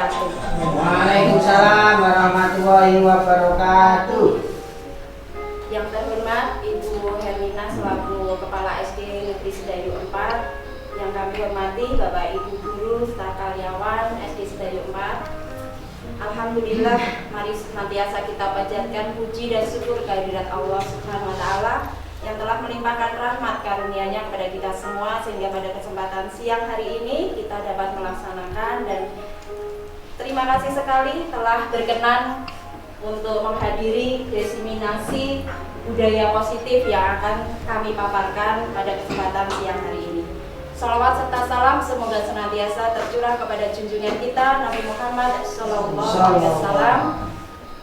wabarakatuh. Waalaikumsalam warahmatullahi wabarakatuh. Yang terhormat Ibu Herlina selaku Kepala SD Negeri Sedayu 4, yang kami hormati Bapak Ibu Guru serta karyawan SD Sedayu 4. Alhamdulillah, mari senantiasa kita panjatkan puji dan syukur kehadirat Allah Subhanahu wa Ta'ala yang telah melimpahkan rahmat karunia-Nya kepada kita semua, sehingga pada kesempatan siang hari ini kita dapat melaksanakan, dan terima kasih sekali telah berkenan untuk menghadiri diseminasi budaya positif yang akan kami paparkan pada kesempatan siang hari ini. Salawat serta salam semoga senantiasa tercurah kepada junjungan kita Nabi Muhammad SAW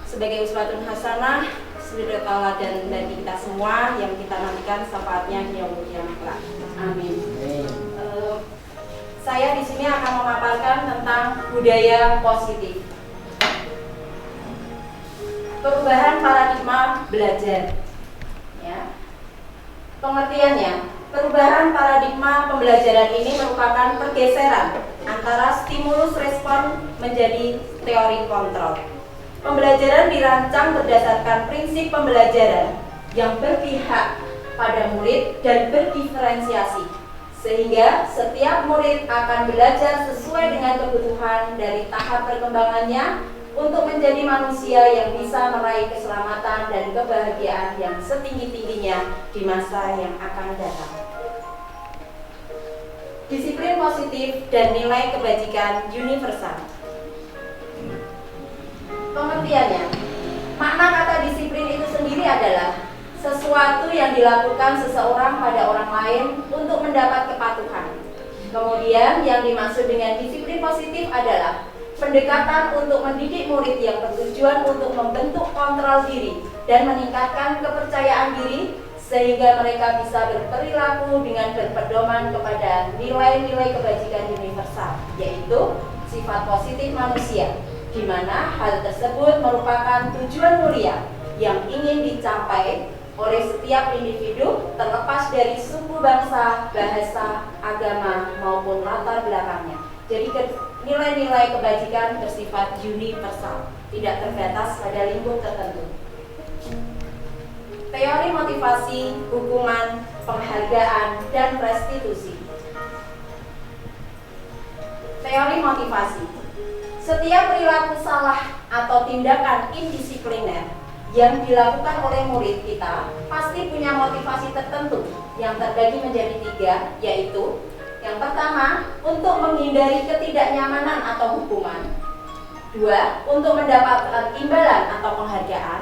sebagai uswatun hasanah, suri tauladan bagi kita semua yang kita nantikan syafaatnya di yaumul qiyamah. Amin. Saya di sini akan memaparkan tentang budaya positif. Perubahan paradigma belajar. Ya. Pengertiannya, perubahan paradigma pembelajaran ini merupakan pergeseran antara stimulus respon menjadi teori kontrol. Pembelajaran dirancang berdasarkan prinsip pembelajaran yang berpihak pada murid dan berdiferensiasi, sehingga setiap murid akan belajar sesuai dengan kebutuhan dari tahap perkembangannya untuk menjadi manusia yang bisa meraih keselamatan dan kebahagiaan yang setinggi-tingginya di masa yang akan datang. Disiplin positif dan nilai kebajikan universal. Pengertiannya, makna kata disiplin itu sendiri adalah sesuatu yang dilakukan seseorang pada orang lain untuk mendapat kepatuhan. Kemudian yang dimaksud dengan disiplin positif adalah pendekatan untuk mendidik murid yang bertujuan untuk membentuk kontrol diri dan meningkatkan kepercayaan diri, sehingga mereka bisa berperilaku dengan berpedoman kepada nilai-nilai kebajikan universal, yaitu sifat positif manusia, di mana hal tersebut merupakan tujuan mulia yang ingin dicapai oleh setiap individu terlepas dari suku, bangsa, bahasa, agama, maupun latar belakangnya. Jadi nilai-nilai kebajikan bersifat universal, tidak terbatas pada lingkup tertentu. Teori motivasi, hukuman, penghargaan, dan restitusi. Teori motivasi. Setiap perilaku salah atau tindakan indisipliner yang dilakukan oleh murid kita pasti punya motivasi tertentu yang terbagi menjadi 3, yaitu yang pertama, untuk menghindari ketidaknyamanan atau hukuman. 2, untuk mendapatkan imbalan atau penghargaan.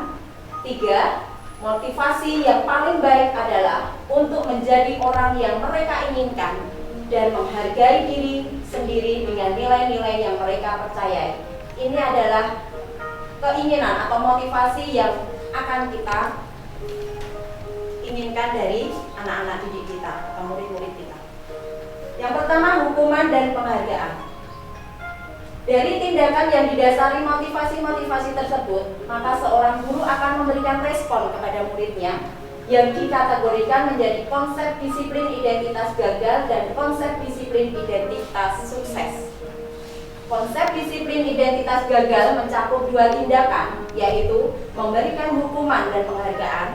3, motivasi yang paling baik adalah untuk menjadi orang yang mereka inginkan dan menghargai diri sendiri dengan nilai-nilai yang mereka percayai. Ini adalah keinginan atau motivasi yang akan kita inginkan dari anak-anak didik kita atau murid-murid kita. Yang pertama, hukuman dan penghargaan. Dari tindakan yang didasari motivasi-motivasi tersebut, maka seorang guru akan memberikan respon kepada muridnya yang dikategorikan menjadi konsep disiplin identitas gagal dan konsep disiplin identitas sukses. Konsep disiplin identitas gagal mencakup 2 tindakan, yaitu memberikan hukuman dan penghargaan.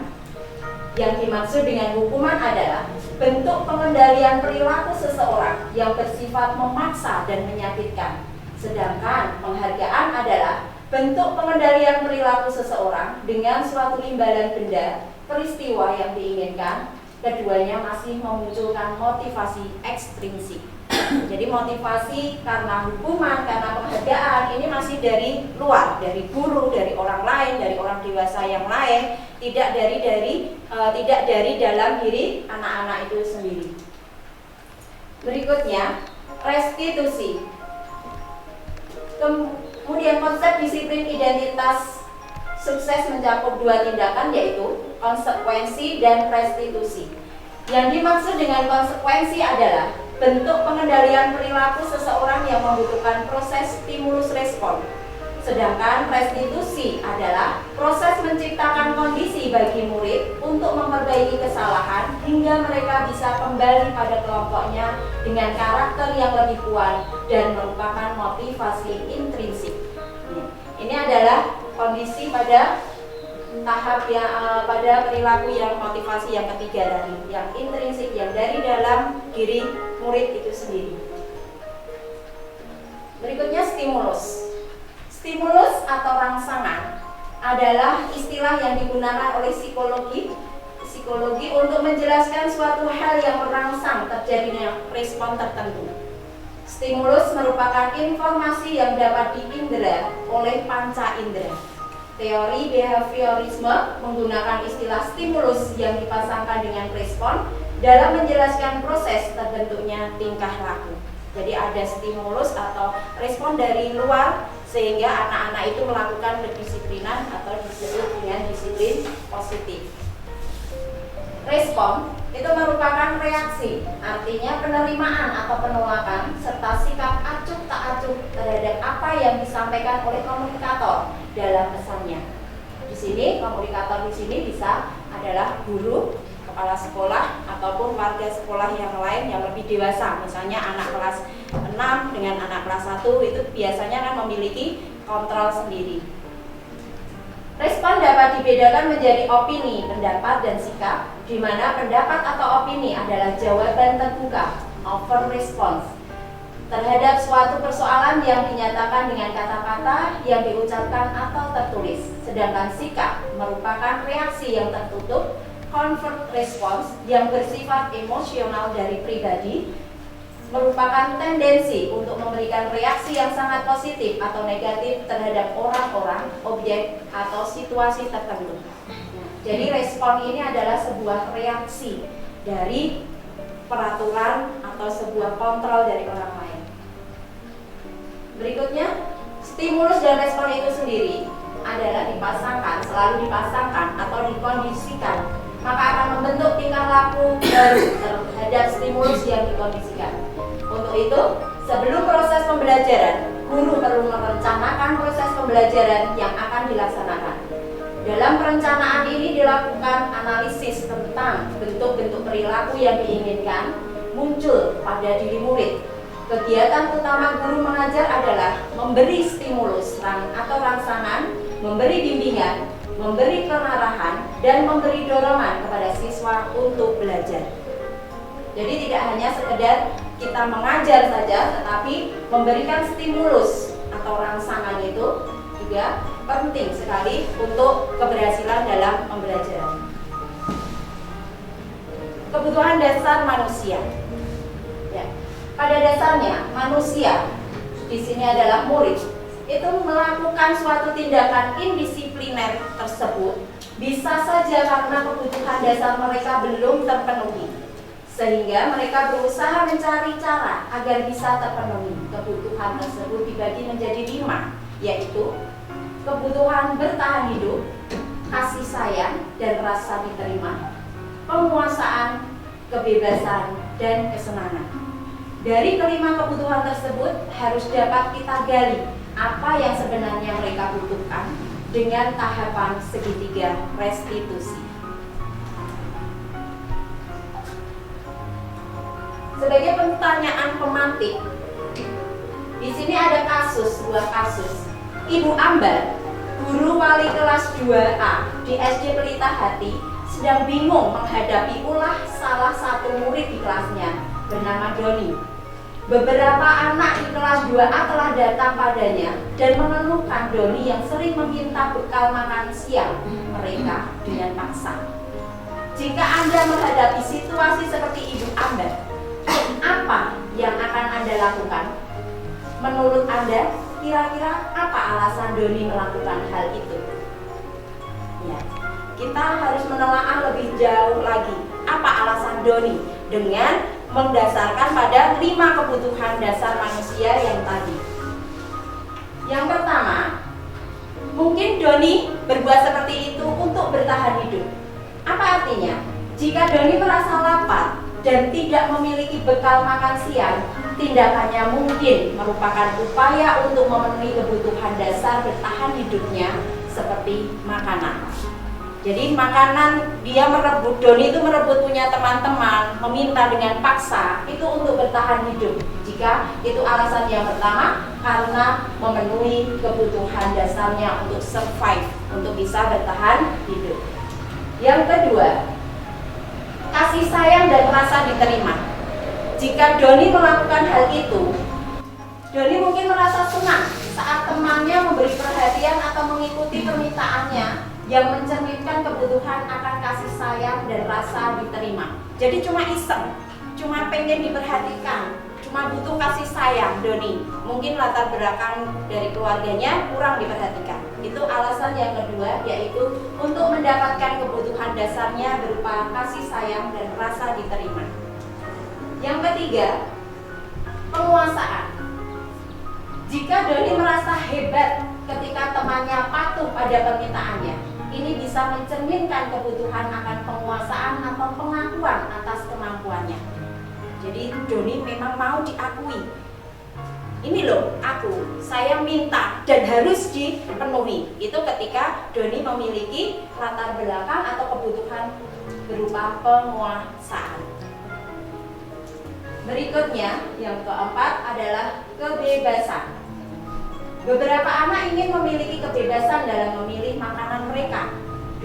Yang dimaksud dengan hukuman adalah bentuk pengendalian perilaku seseorang yang bersifat memaksa dan menyakitkan. Sedangkan penghargaan adalah bentuk pengendalian perilaku seseorang dengan suatu imbalan benda, peristiwa yang diinginkan. Keduanya masih memunculkan motivasi ekstrinsik. Jadi motivasi karena hukuman, karena penghargaan ini masih dari luar, dari guru, dari orang lain, dari orang dewasa yang lain, tidak dari dalam diri anak-anak itu sendiri. Berikutnya, restitusi. Kemudian konsep disiplin identitas sukses mencakup 2 tindakan, yaitu konsekuensi dan restitusi. Yang dimaksud dengan konsekuensi adalah bentuk pengendalian perilaku seseorang yang membutuhkan proses stimulus respon. Sedangkan restitusi adalah proses menciptakan kondisi bagi murid untuk memperbaiki kesalahan hingga mereka bisa kembali pada kelompoknya dengan karakter yang lebih kuat dan merupakan motivasi intrinsik. Ini adalah kondisi pada tahap yang pada perilaku yang motivasi yang ketiga tadi, yang intrinsik, yang dari dalam diri murid itu sendiri. Berikutnya stimulus. Stimulus atau rangsangan adalah istilah yang digunakan oleh psikologi untuk menjelaskan suatu hal yang merangsang terjadinya respon tertentu. Stimulus merupakan informasi yang dapat diindera oleh panca indera. Teori behaviorisme menggunakan istilah stimulus yang dipasangkan dengan respon dalam menjelaskan proses terbentuknya tingkah laku. Jadi ada stimulus atau respon dari luar sehingga anak-anak itu melakukan kedisiplinan atau disebut dengan disiplin positif. Respon itu merupakan reaksi, artinya penerimaan atau penolakan serta sikap acuh tak acuh terhadap apa yang disampaikan oleh komunikator dalam pesannya. Di sini komunikator di sini bisa adalah guru, kepala sekolah ataupun warga sekolah yang lain yang lebih dewasa. Misalnya anak kelas 6 dengan anak kelas 1 itu biasanya kan memiliki kontrol sendiri. Respon dapat dibedakan menjadi opini, pendapat, dan sikap, di mana pendapat atau opini adalah jawaban terbuka, open response, terhadap suatu persoalan yang dinyatakan dengan kata-kata yang diucapkan atau tertulis. Sedangkan sikap merupakan reaksi yang tertutup, covert response, yang bersifat emosional dari pribadi, merupakan tendensi untuk memberikan reaksi yang sangat positif atau negatif terhadap orang-orang, objek, atau situasi tertentu. Jadi respon ini adalah sebuah reaksi dari peraturan atau sebuah kontrol dari orang lain. Berikutnya, stimulus dan respon itu sendiri adalah selalu dipasangkan atau dikondisikan, maka akan membentuk tingkah laku baru terhadap stimulus yang dikondisikan. Untuk itu, sebelum proses pembelajaran, guru perlu merencanakan proses pembelajaran yang akan dilaksanakan. Dalam perencanaan ini dilakukan analisis tentang bentuk-bentuk perilaku yang diinginkan muncul pada diri murid. Kegiatan utama guru mengajar adalah memberi stimulus atau rangsangan, memberi bimbingan, memberi pengarahan, dan memberi dorongan kepada siswa untuk belajar. Jadi tidak hanya sekedar kita mengajar saja, tetapi memberikan stimulus atau rangsangan itu juga penting sekali untuk keberhasilan dalam pembelajaran. Kebutuhan dasar manusia. Ya, pada dasarnya manusia di sini adalah murid itu melakukan suatu tindakan indisipliner tersebut bisa saja karena kebutuhan dasar mereka belum terpenuhi, sehingga mereka berusaha mencari cara agar bisa terpenuhi. Kebutuhan tersebut dibagi menjadi 5, yaitu kebutuhan bertahan hidup, kasih sayang dan rasa diterima, penguasaan, kebebasan, dan kesenangan. Dari kelima kebutuhan tersebut harus dapat kita gali apa yang sebenarnya mereka butuhkan dengan tahapan segitiga restitusi. Sebagai pertanyaan pemantik, di sini ada sebuah kasus. Ibu Ambar, guru wali kelas 2A di SD Pelita Hati, sedang bingung menghadapi ulah salah satu murid di kelasnya bernama Doni. Beberapa anak di kelas 2A telah datang padanya dan mengeluhkan Doni yang sering meminta bekal makan siang mereka dengan paksa. Jika Anda menghadapi situasi seperti Ibu Ambar, apa yang akan Anda lakukan? Menurut Anda, kira-kira apa alasan Doni melakukan hal itu? Ya, kita harus menelaah lebih jauh lagi. Apa alasan Doni dengan mendasarkan pada 5 kebutuhan dasar manusia yang tadi. Yang pertama, mungkin Doni berbuat seperti itu untuk bertahan hidup. Apa artinya? Jika Doni merasa lapar dan tidak memiliki bekal makan siang, tindakannya mungkin merupakan upaya untuk memenuhi kebutuhan dasar bertahan hidupnya seperti makanan. Jadi makanan dia merebut, Doni itu merebut punya teman-teman, meminta dengan paksa itu untuk bertahan hidup. Jika itu alasan yang pertama, karena memenuhi kebutuhan dasarnya untuk survive, untuk bisa bertahan hidup. Yang kedua, kasih sayang dan rasa diterima. Jika Doni melakukan hal itu, Doni mungkin merasa senang saat temannya memberi perhatian atau mengikuti permintaannya yang mencerminkan kebutuhan akan kasih sayang dan rasa diterima. Jadi cuma iseng, cuma pengen diperhatikan, cuma butuh kasih sayang Doni. Mungkin latar belakang dari keluarganya kurang diperhatikan. Itu alasan yang kedua, yaitu untuk mendapatkan kebutuhan dasarnya berupa kasih sayang dan rasa diterima. Yang ketiga, penguasaan. Jika Doni merasa hebat ketika temannya patuh pada permintaannya, ini bisa mencerminkan kebutuhan akan penguasaan atau pengakuan atas kemampuannya. Jadi Doni memang mau diakui. Ini loh aku, saya minta dan harus dipenuhi. Itu ketika Doni memiliki latar belakang atau kebutuhan berupa penguasaan. Berikutnya, yang keempat adalah kebebasan. Beberapa anak ingin memiliki kebebasan dalam memilih makanan mereka.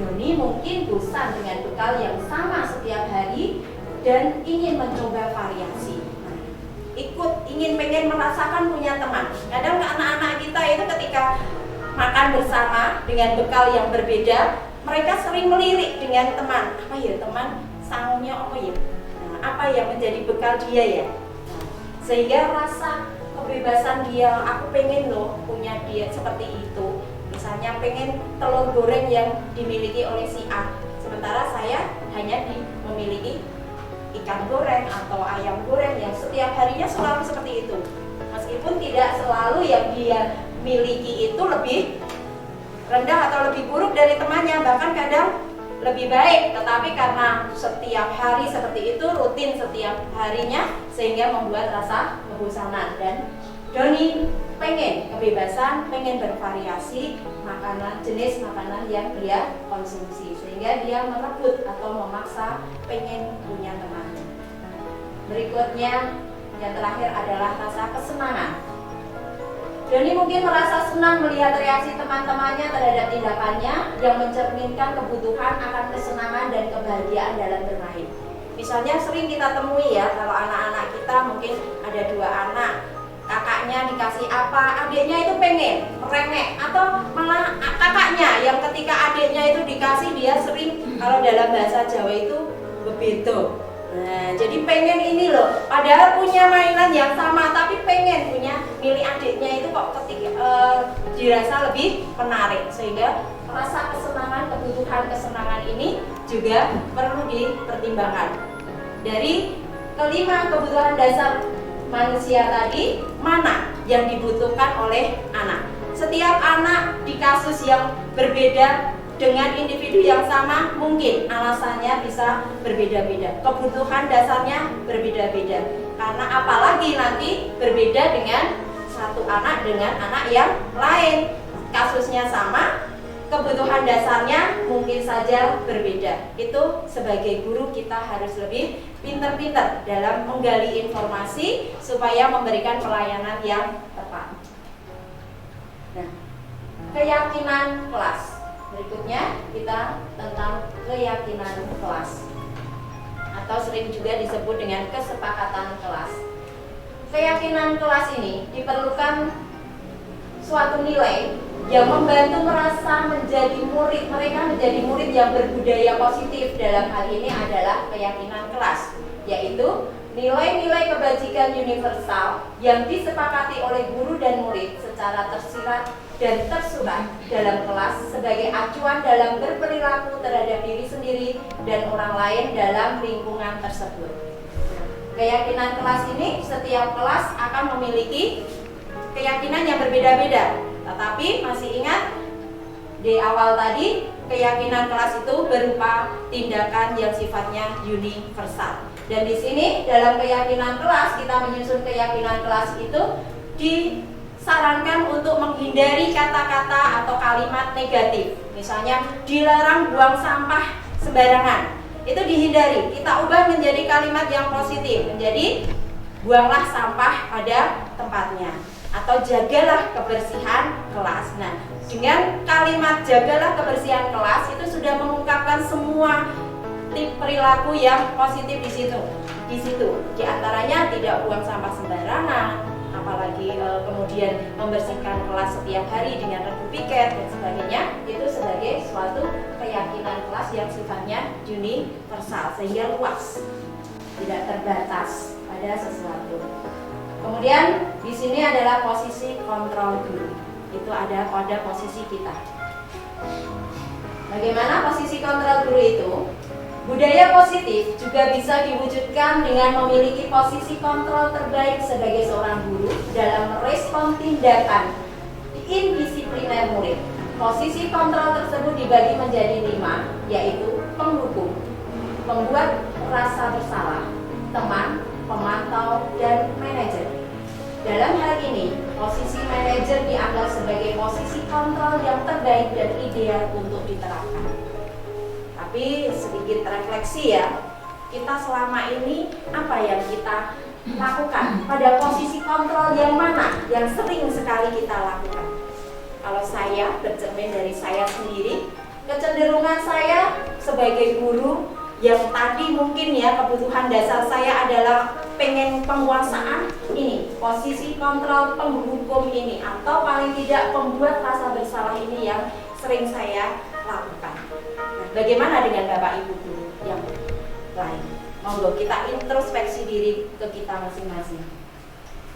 Doni mungkin bosan dengan bekal yang sama setiap hari dan ingin mencoba variasi. Pengen merasakan punya teman. Kadang anak-anak kita itu ketika makan bersama dengan bekal yang berbeda, mereka sering melirik dengan teman. Apa ya teman? Sangunya apa ya? Apa yang menjadi bekal dia ya? Sehingga rasa kebebasan dia, aku pengen loh punya diet seperti itu. Misalnya pengen telur goreng yang dimiliki oleh si A, sementara saya hanya memiliki ikan goreng atau ayam goreng yang setiap harinya selalu seperti itu. Meskipun tidak selalu yang dia miliki itu lebih rendah atau lebih buruk dari temannya, bahkan kadang lebih baik, tetapi karena setiap hari seperti itu, rutin setiap harinya, sehingga membuat rasa kebosanan. Dan Doni pengen kebebasan, pengen bervariasi makanan, jenis makanan yang dia konsumsi, sehingga dia merebut atau memaksa pengen punya teman. Berikutnya, yang terakhir adalah rasa kesenangan. Doni mungkin merasa senang melihat reaksi teman-temannya terhadap tindakannya yang mencerminkan kebutuhan akan kesenangan dan kebahagiaan dalam bermain. Misalnya sering kita temui ya, kalau anak-anak kita mungkin ada 2 anak, kakaknya dikasih apa, adiknya itu pengen merengek, atau malah kakaknya yang ketika adiknya itu dikasih dia sering, kalau dalam bahasa Jawa itu bebedo. Nah, jadi pengen ini loh, padahal punya mainan yang sama, tapi pengen punya milik adiknya itu kok dirasa lebih menarik, sehingga rasa kesenangan, kebutuhan kesenangan ini juga perlu dipertimbangkan. Dari kelima kebutuhan dasar manusia tadi, mana yang dibutuhkan oleh anak? Setiap anak di kasus yang berbeda dengan individu yang sama mungkin alasannya bisa berbeda-beda, kebutuhan dasarnya berbeda-beda, karena apalagi nanti berbeda dengan satu anak dengan anak yang lain, kasusnya sama, kebutuhan dasarnya mungkin saja berbeda. Itu sebagai guru kita harus lebih pintar-pintar dalam menggali informasi supaya memberikan pelayanan yang tepat. Nah, keyakinan kelas. Berikutnya kita tentang keyakinan kelas, atau sering juga disebut dengan kesepakatan kelas. Keyakinan kelas ini diperlukan suatu nilai yang membantu merasa menjadi murid, mereka menjadi murid yang berbudaya positif. Dalam hal ini adalah keyakinan kelas, yaitu nilai-nilai kebajikan universal yang disepakati oleh guru dan murid secara tersirat dan tersurat dalam kelas sebagai acuan dalam berperilaku terhadap diri sendiri dan orang lain dalam lingkungan tersebut. Keyakinan kelas ini, setiap kelas akan memiliki keyakinan yang berbeda-beda, tetapi masih ingat di awal tadi, keyakinan kelas itu berupa tindakan yang sifatnya universal. Dan di sini dalam keyakinan kelas, kita menyusun keyakinan kelas itu disarankan untuk menghindari kata-kata atau kalimat negatif. Misalnya dilarang buang sampah sembarangan. Itu dihindari. Kita ubah menjadi kalimat yang positif, menjadi buanglah sampah pada tempatnya atau jagalah kebersihan kelas. Nah, dengan kalimat jagalah kebersihan kelas itu sudah mengungkapkan semua tip perilaku yang positif di situ. Di antaranya tidak buang sampah sembarangan, apalagi kemudian membersihkan kelas setiap hari dengan regu piket dan sebagainya. Itu sebagai suatu keyakinan kelas yang sifatnya universal sehingga luas, tidak terbatas pada sesuatu. Kemudian di sini adalah posisi kontrol guru. Itu ada pada posisi kita. Bagaimana posisi kontrol guru itu? Budaya positif juga bisa diwujudkan dengan memiliki posisi kontrol terbaik sebagai seorang guru dalam merespon tindakan indisipliner murid. Posisi kontrol tersebut dibagi menjadi 5, yaitu penghukum, pembuat rasa bersalah, teman, pemantau, dan manajer. Dalam hal ini, posisi manajer dianggap sebagai posisi kontrol yang terbaik dan ideal untuk diterapkan. Tapi sedikit refleksi ya, kita selama ini apa yang kita lakukan? Pada posisi kontrol yang mana yang sering sekali kita lakukan? Kalau saya bercermin dari saya sendiri, kecenderungan saya sebagai guru yang tadi mungkin ya kebutuhan dasar saya adalah pengen penguasaan, ini posisi kontrol penghukum ini, atau paling tidak pembuat rasa bersalah ini yang sering saya lakukan. Nah, bagaimana dengan Bapak Ibu guru yang lain? Monggo kita introspeksi diri ke kita masing-masing.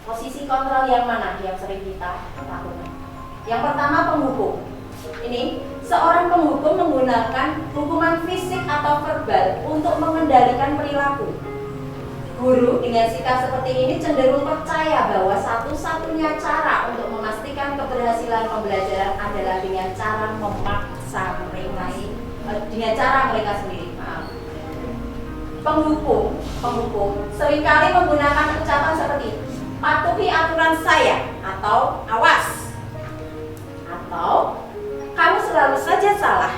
Posisi kontrol yang mana yang sering kita lakukan? Yang pertama, penghukum. Ini seorang penghukum menggunakan hukuman fisik atau verbal untuk mengendalikan perilaku. Guru dengan sikap seperti ini cenderung percaya bahwa satu-satunya cara untuk memastikan keberhasilan pembelajaran adalah dengan cara memaksa mereka, dengan cara mereka sendiri. Penghukum seringkali menggunakan ucapan seperti patuhi aturan saya, atau awas, atau kamu selalu saja salah.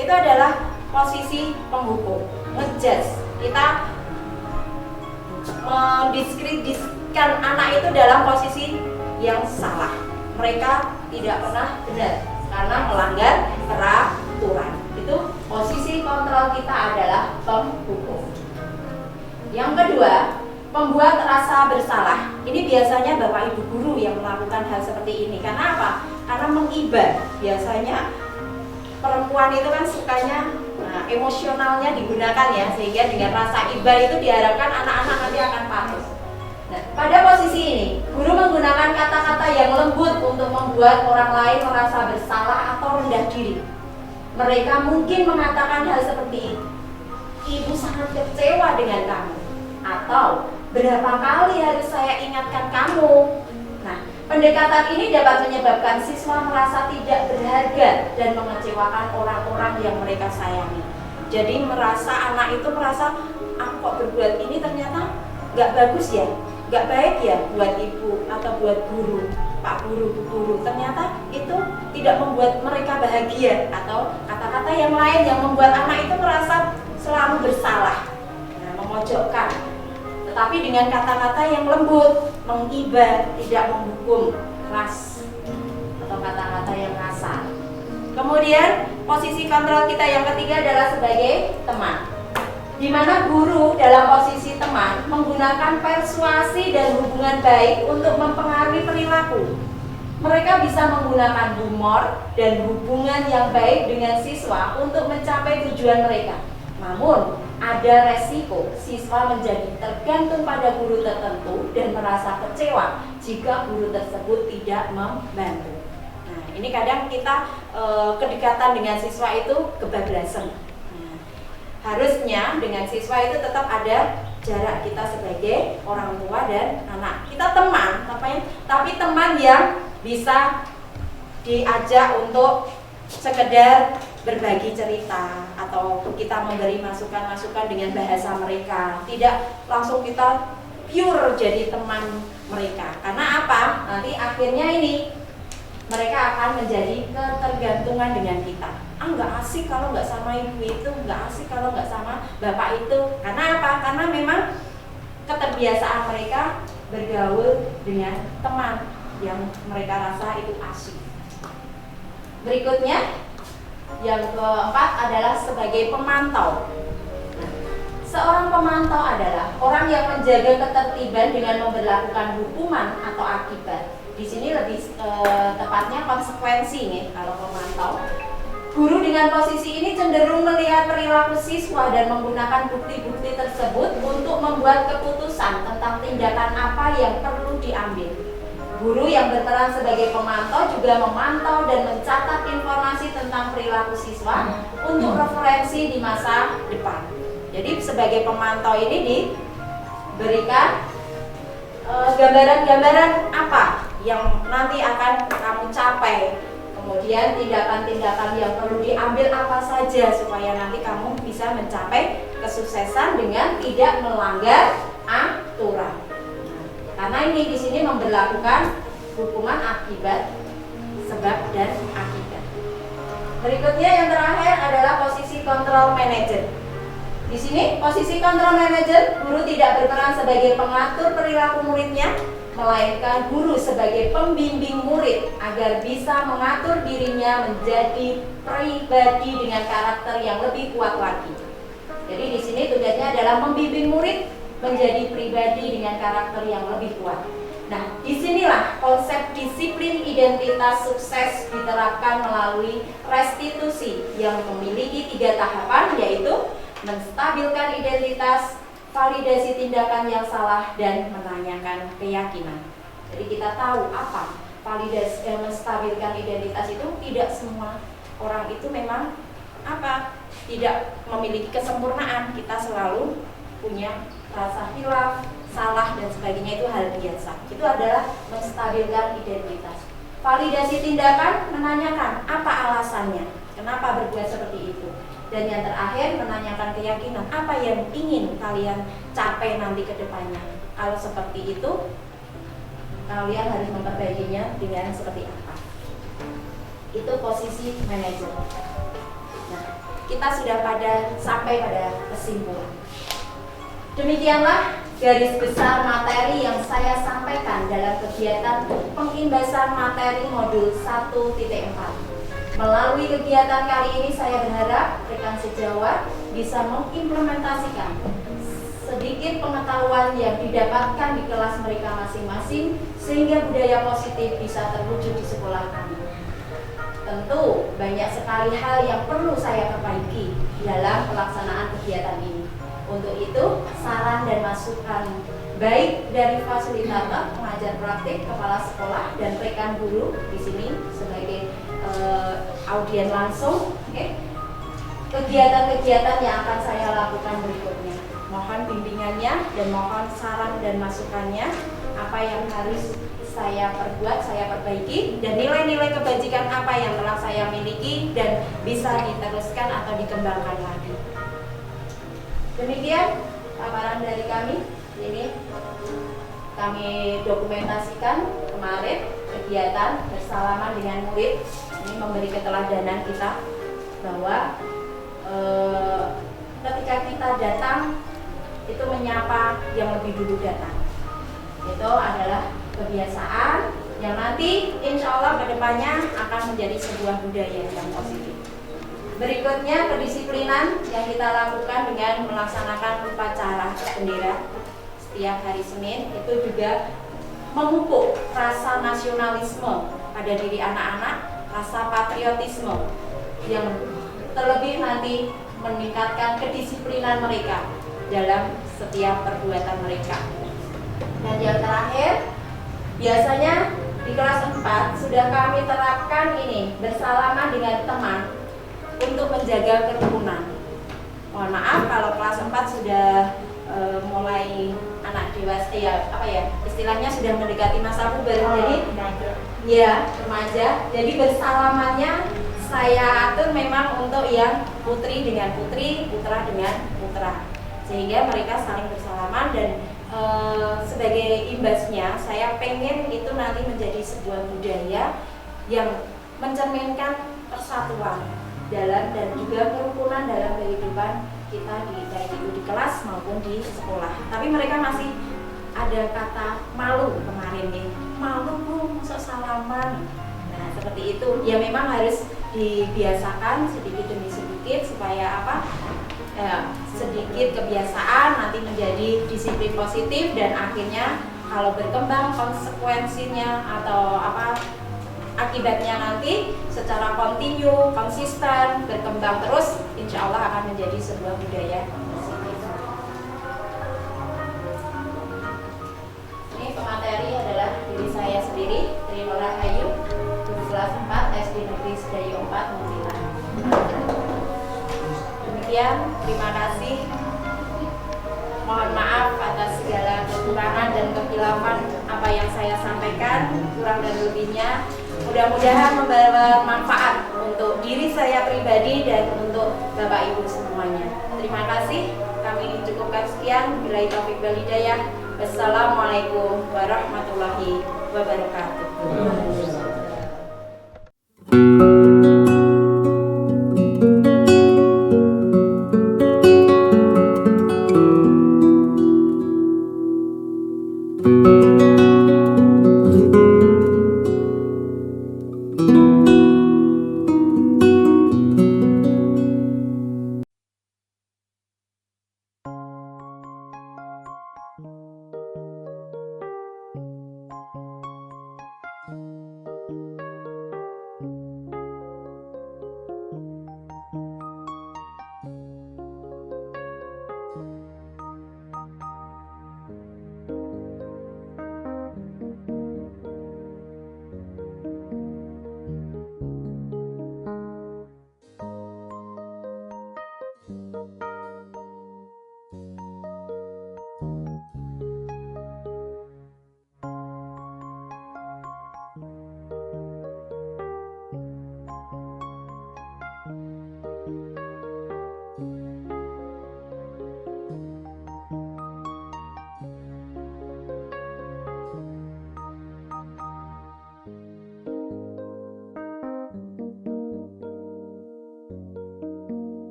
Itu adalah posisi penghukum, ngejudge. Kita mendiskreditkan anak itu dalam posisi yang salah. Mereka tidak pernah benar karena melanggar peraturan. Itu posisi kontrol kita adalah penghukum. Yang kedua, pembuat rasa bersalah. Ini biasanya Bapak Ibu guru yang melakukan hal seperti ini. Karena apa? Karena mengiba. Biasanya perempuan itu kan sukanya emosionalnya digunakan ya, sehingga dengan rasa iba itu diharapkan anak-anak nanti akan patuh. Nah, pada posisi ini, guru menggunakan kata-kata yang lembut untuk membuat orang lain merasa bersalah atau rendah diri. Mereka mungkin mengatakan hal seperti ini. Ibu sangat kecewa dengan kamu, atau berapa kali harus saya ingatkan kamu. Nah, pendekatan ini dapat menyebabkan siswa merasa tidak berharga dan mengecewakan orang-orang yang mereka sayangi. Jadi anak itu merasa, aku kok berbuat ini ternyata nggak bagus ya, nggak baik ya buat ibu atau buat guru, pak guru, bu guru. Ternyata itu tidak membuat mereka bahagia, atau kata-kata yang lain yang membuat anak itu merasa selalu bersalah, memojokkan. Tetapi dengan kata-kata yang lembut, mengiba, tidak menghukum keras, atau kata-kata yang kasar. Kemudian posisi kontrol kita yang ketiga adalah sebagai teman, di mana guru dalam posisi teman menggunakan persuasi dan hubungan baik untuk mempengaruhi perilaku. Mereka bisa menggunakan humor dan hubungan yang baik dengan siswa untuk mencapai tujuan mereka. Namun, ada resiko siswa menjadi tergantung pada guru tertentu dan merasa kecewa jika guru tersebut tidak membantu. Nah, ini kadang kita kedekatan dengan siswa itu kebablasan. Nah, harusnya dengan siswa itu tetap ada jarak kita sebagai orang tua dan anak. Kita teman, tapi teman yang bisa diajak untuk sekedar berbagi cerita atau kita memberi masukan-masukan dengan bahasa mereka, tidak langsung kita pure jadi teman mereka. Karena apa? Nanti akhirnya ini mereka akan menjadi ketergantungan dengan kita. Nggak asik kalau nggak sama ibu itu, nggak asik kalau nggak sama bapak itu. Karena apa? Karena memang keterbiasaan mereka bergaul dengan teman yang mereka rasa itu asik. Berikutnya, yang keempat adalah sebagai pemantau. Nah, seorang pemantau adalah orang yang menjaga ketertiban dengan memberlakukan hukuman atau akibat. Di sini lebih tepatnya konsekuensi nih kalau pemantau. Guru dengan posisi ini cenderung melihat perilaku siswa dan menggunakan bukti-bukti tersebut untuk membuat keputusan tentang tindakan apa yang perlu diambil. Guru yang berperan sebagai pemantau juga memantau dan mencatat informasi tentang perilaku siswa untuk referensi di masa depan. Jadi sebagai pemantau ini diberikan gambaran-gambaran apa yang nanti akan kamu capai. Kemudian tindakan-tindakan yang perlu diambil apa saja supaya nanti kamu bisa mencapai kesuksesan dengan tidak melanggar aturan. Karena ini di sini memberlakukan hukuman akibat, sebab dan akibat. Berikutnya yang terakhir adalah posisi control manager. Di sini posisi control manager, guru tidak berperan sebagai pengatur perilaku muridnya, melainkan guru sebagai pembimbing murid agar bisa mengatur dirinya menjadi pribadi dengan karakter yang lebih kuat lagi. Jadi di sini tugasnya adalah membimbing murid menjadi pribadi dengan karakter yang lebih kuat. Nah, disinilah konsep disiplin identitas sukses diterapkan melalui restitusi yang memiliki 3 tahapan, yaitu menstabilkan identitas, validasi tindakan yang salah, dan menanyakan keyakinan. Jadi kita tahu apa validasi menstabilkan identitas itu. Tidak semua orang itu memang tidak memiliki kesempurnaan. Kita selalu punya rasa hilaf, salah, dan sebagainya, itu hal biasa. Itu adalah menstabilkan identitas. Validasi tindakan, menanyakan apa alasannya, kenapa berbuat seperti itu. Dan yang terakhir, menanyakan keyakinan, apa yang ingin kalian capai nanti ke depannya. Kalau seperti itu, kalian harus memperbaikinya dengan seperti apa. Itu posisi manajer. Nah, kita sudah sampai pada kesimpulan. Demikianlah garis besar materi yang saya sampaikan dalam kegiatan pengimbasan materi modul 1.4. Melalui kegiatan kali ini saya berharap rekan sejawat bisa mengimplementasikan sedikit pengetahuan yang didapatkan di kelas mereka masing-masing sehingga budaya positif bisa terwujud di sekolah kami. Tentu banyak sekali hal yang perlu saya perbaiki dalam pelaksanaan kegiatan ini. Untuk itu, saran dan masukan baik dari fasilitator, pengajar praktik, kepala sekolah, dan rekan guru di sini sebagai audien langsung, kegiatan-kegiatan yang akan saya lakukan berikutnya. Mohon bimbingannya dan mohon saran dan masukannya, apa yang harus saya perbuat, saya perbaiki, dan nilai-nilai kebajikan apa yang telah saya miliki dan bisa diteruskan atau dikembangkan lagi. Demikian paparan dari kami. Ini kami dokumentasikan kemarin kegiatan bersalaman dengan murid. Ini memberi keteladanan kita bahwa ketika kita datang itu menyapa yang lebih dulu datang. Itu adalah kebiasaan yang nanti insya Allah kedepannya akan menjadi sebuah budaya yang positif. Berikutnya kedisiplinan yang kita lakukan dengan melaksanakan upacara bendera setiap hari Senin, itu juga memupuk rasa nasionalisme pada diri anak-anak, rasa patriotisme yang terlebih nanti meningkatkan kedisiplinan mereka dalam setiap perbuatan mereka. Dan yang terakhir, biasanya di kelas 4 sudah kami terapkan ini bersalaman dengan teman untuk menjaga kerukunan. Mohon maaf kalau kelas 4 sudah mulai anak dewasa, istilahnya sudah mendekati masa puber, jadi ya remaja. Jadi bersalamannya saya atur memang untuk yang putri dengan putri, putra dengan putra, sehingga mereka saling bersalaman. Dan sebagai imbasnya saya pengen itu nanti menjadi sebuah budaya yang mencerminkan persatuan dalam dan juga kerukunan dalam kehidupan kita baik itu di kelas maupun di sekolah. Tapi mereka masih ada kata malu kemarin nih, malu bu, masa salaman. Nah seperti itu ya, memang harus dibiasakan sedikit demi sedikit supaya apa? Sedikit kebiasaan nanti menjadi disiplin positif, dan akhirnya kalau berkembang konsekuensinya atau akibatnya nanti secara kontinu, konsisten, berkembang terus, insya Allah akan menjadi sebuah budaya positif. Ini pemateri adalah diri saya sendiri, Tri Nora Ayu, guru kelas 4 SD Negeri Sedayu 4 Muntilan. Demikian, terima kasih. Mohon maaf atas segala kekurangan dan kekhilafan apa yang saya sampaikan, kurang dan lebihnya. Mudah-mudahan membawa manfaat untuk diri saya pribadi dan untuk Bapak Ibu semuanya. Terima kasih. Kami cukupkan sekian. Billahi taufiq wal hidayah. Wassalamualaikum warahmatullahi wabarakatuh.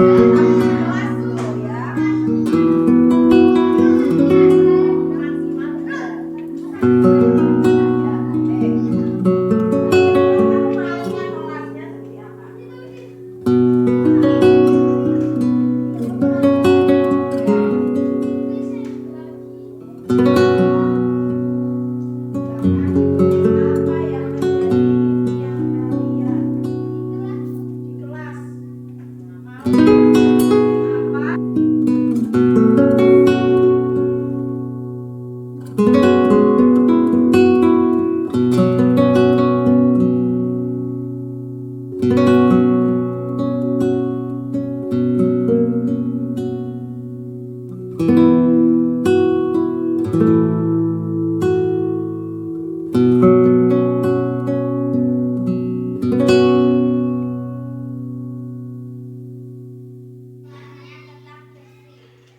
kelas tuh ya.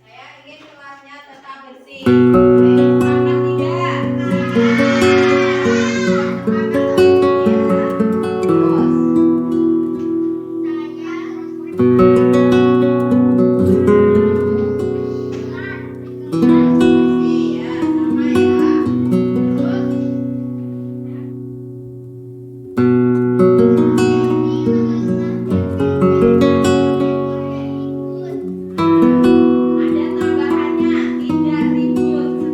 Saya ingin kelasnya tetap bersih. Sepakat tidak? Iya, sama ya. Ada tambahannya, tidak ribut.